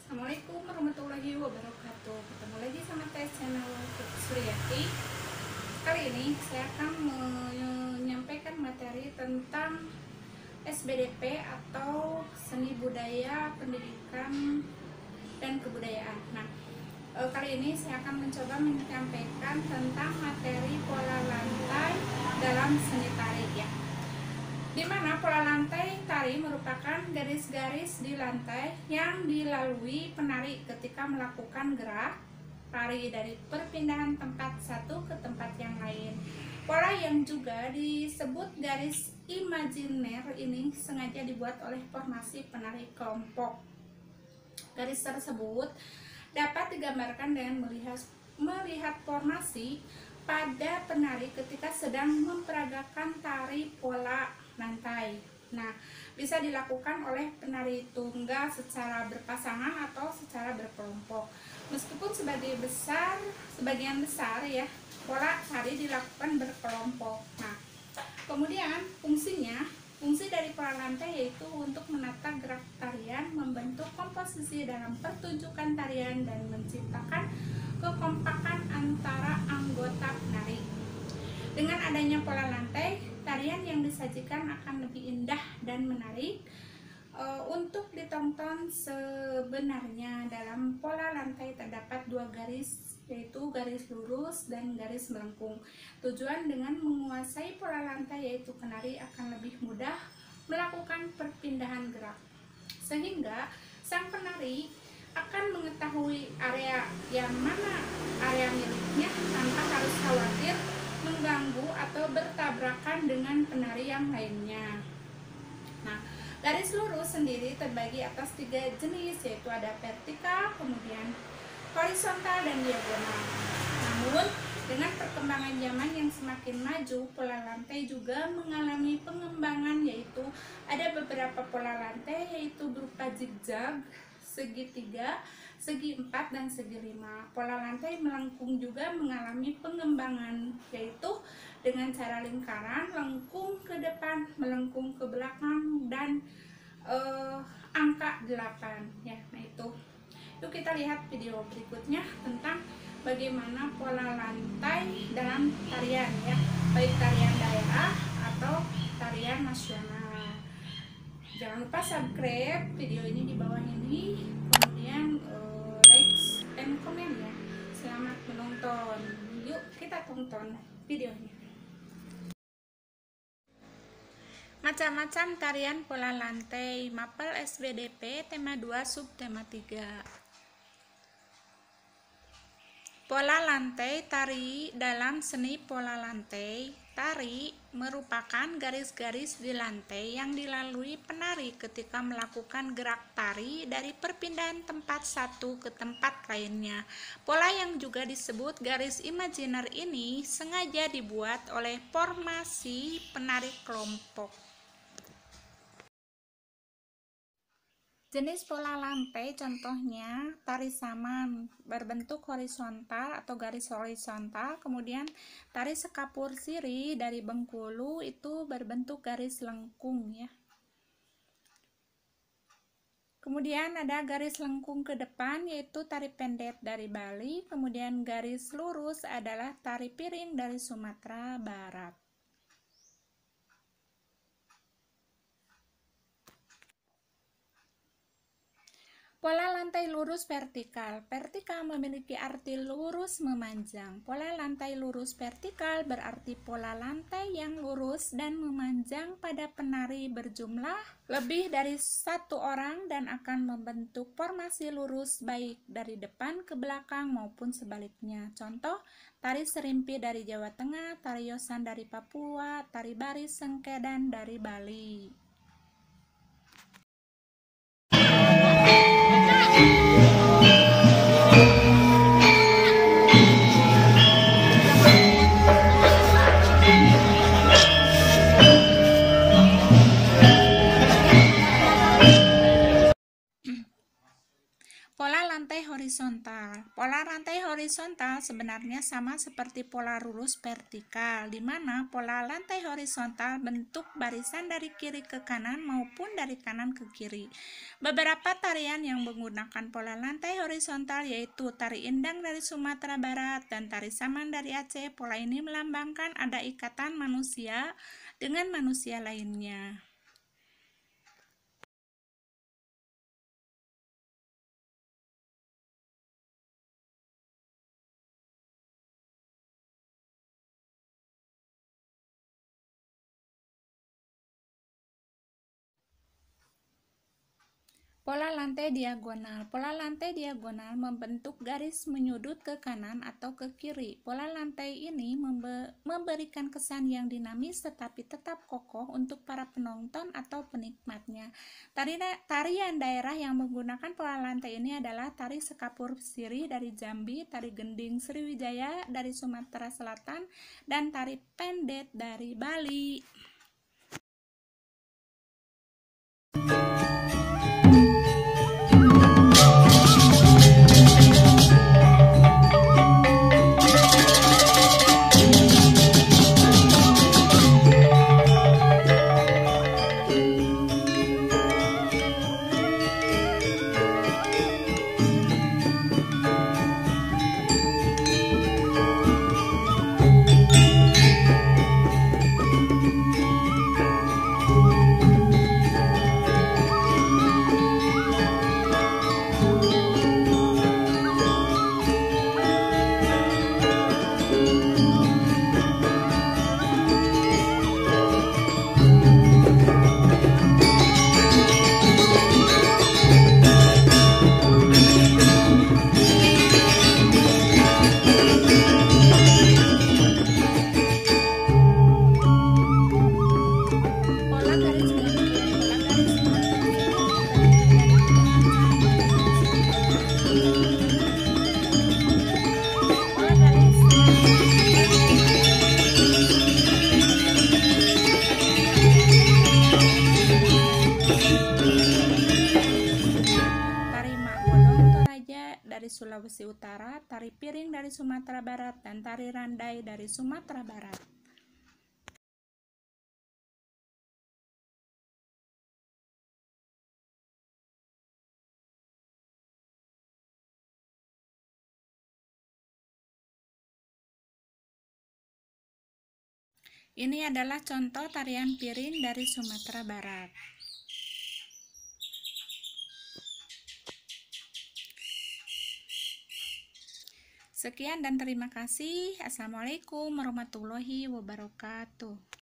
Assalamualaikum warahmatullahi wabarakatuh. Ketemu lagi sama saya channel Suryati. Kali ini saya akan menyampaikan materi tentang SBDP atau Seni Budaya Pendidikan dan Kebudayaan. Nah, kali ini saya akan mencoba menyampaikan tentang materi pola lantai dalam seni tari ya. Di mana pola lantai tari merupakan garis-garis di lantai yang dilalui penari ketika melakukan gerak tari dari perpindahan tempat satu ke tempat yang lain. Pola yang juga disebut garis imajiner ini sengaja dibuat oleh formasi penari kelompok. Garis tersebut dapat digambarkan dengan melihat formasi pada penari ketika sedang memperagakan tari pola lantai. Nah, bisa dilakukan oleh penari tunggal secara berpasangan atau secara berkelompok. Meskipun sebagian besar ya, pola tari dilakukan berkelompok. Nah, kemudian fungsi dari pola lantai yaitu untuk menata gerak tarian, membentuk komposisi dalam pertunjukan tarian, dan menciptakan kekompakan antara anggota penari. Dengan adanya pola lantai, tarian yang disajikan akan lebih indah dan menarik untuk ditonton. Sebenarnya dalam pola lantai terdapat dua garis, yaitu garis lurus dan garis melengkung. Tujuan dengan menguasai pola lantai yaitu penari akan lebih mudah melakukan perpindahan gerak, sehingga sang penari akan mengetahui area yang mana area miliknya tanpa harus khawatir mengganggu atau bertabrakan dengan penari yang lainnya. Nah, garis lurus sendiri terbagi atas 3 jenis, yaitu ada vertikal, kemudian horizontal, dan diagonal. Namun, dengan perkembangan zaman yang semakin maju, pola lantai juga mengalami pengembangan, yaitu ada beberapa pola lantai yaitu berupa zigzag, segitiga, segi 4, dan segi 5. Pola lantai melengkung juga mengalami pengembangan, yaitu dengan cara lingkaran, lengkung ke depan, melengkung ke belakang, dan angka 8 ya. Nah, itu yuk kita lihat video berikutnya tentang bagaimana pola lantai dalam tarian ya, baik tarian daerah atau tarian nasional. Jangan lupa subscribe video ini di bawah ini, kemudian like dan komen ya. Selamat menonton. Yuk kita tonton videonya. Macam-macam tarian pola lantai, mapel SBDP tema 2 subtema 3. Pola lantai tari dalam seni pola lantai tari merupakan garis-garis di lantai yang dilalui penari ketika melakukan gerak tari dari perpindahan tempat satu ke tempat lainnya. Pola yang juga disebut garis imajiner ini sengaja dibuat oleh formasi penari kelompok. Jenis pola lantai contohnya tari saman berbentuk horizontal atau garis horizontal, kemudian tari sekapur siri dari Bengkulu itu berbentuk garis lengkung ya. Kemudian ada garis lengkung ke depan yaitu tari pendet dari Bali, kemudian garis lurus adalah tari piring dari Sumatera Barat. Pola lantai lurus vertikal. Vertikal memiliki arti lurus memanjang. Pola lantai lurus vertikal berarti pola lantai yang lurus dan memanjang pada penari berjumlah lebih dari 1 orang dan akan membentuk formasi lurus baik dari depan ke belakang maupun sebaliknya. Contoh, tari serimpi dari Jawa Tengah, tari yosan dari Papua, tari baris sengkedan dari Bali. Pola lantai horizontal. Pola lantai horizontal sebenarnya sama seperti pola lurus vertikal, di mana pola lantai horizontal bentuk barisan dari kiri ke kanan maupun dari kanan ke kiri. Beberapa tarian yang menggunakan pola lantai horizontal yaitu tari Indang dari Sumatera Barat dan tari Saman dari Aceh. Pola ini melambangkan ada ikatan manusia dengan manusia lainnya. Pola lantai diagonal. Pola lantai diagonal membentuk garis menyudut ke kanan atau ke kiri. Pola lantai ini memberikan kesan yang dinamis tetapi tetap kokoh untuk para penonton atau penikmatnya. Tarian daerah yang menggunakan pola lantai ini adalah tari Sekapur Siri dari Jambi, tari Gending Sriwijaya dari Sumatera Selatan, dan tari Pendet dari Bali. Dari Sulawesi Utara, tari piring dari Sumatera Barat, dan tari randai dari Sumatera Barat. Ini adalah contoh tarian piring dari Sumatera Barat. Sekian dan terima kasih. Assalamualaikum warahmatullahi wabarakatuh.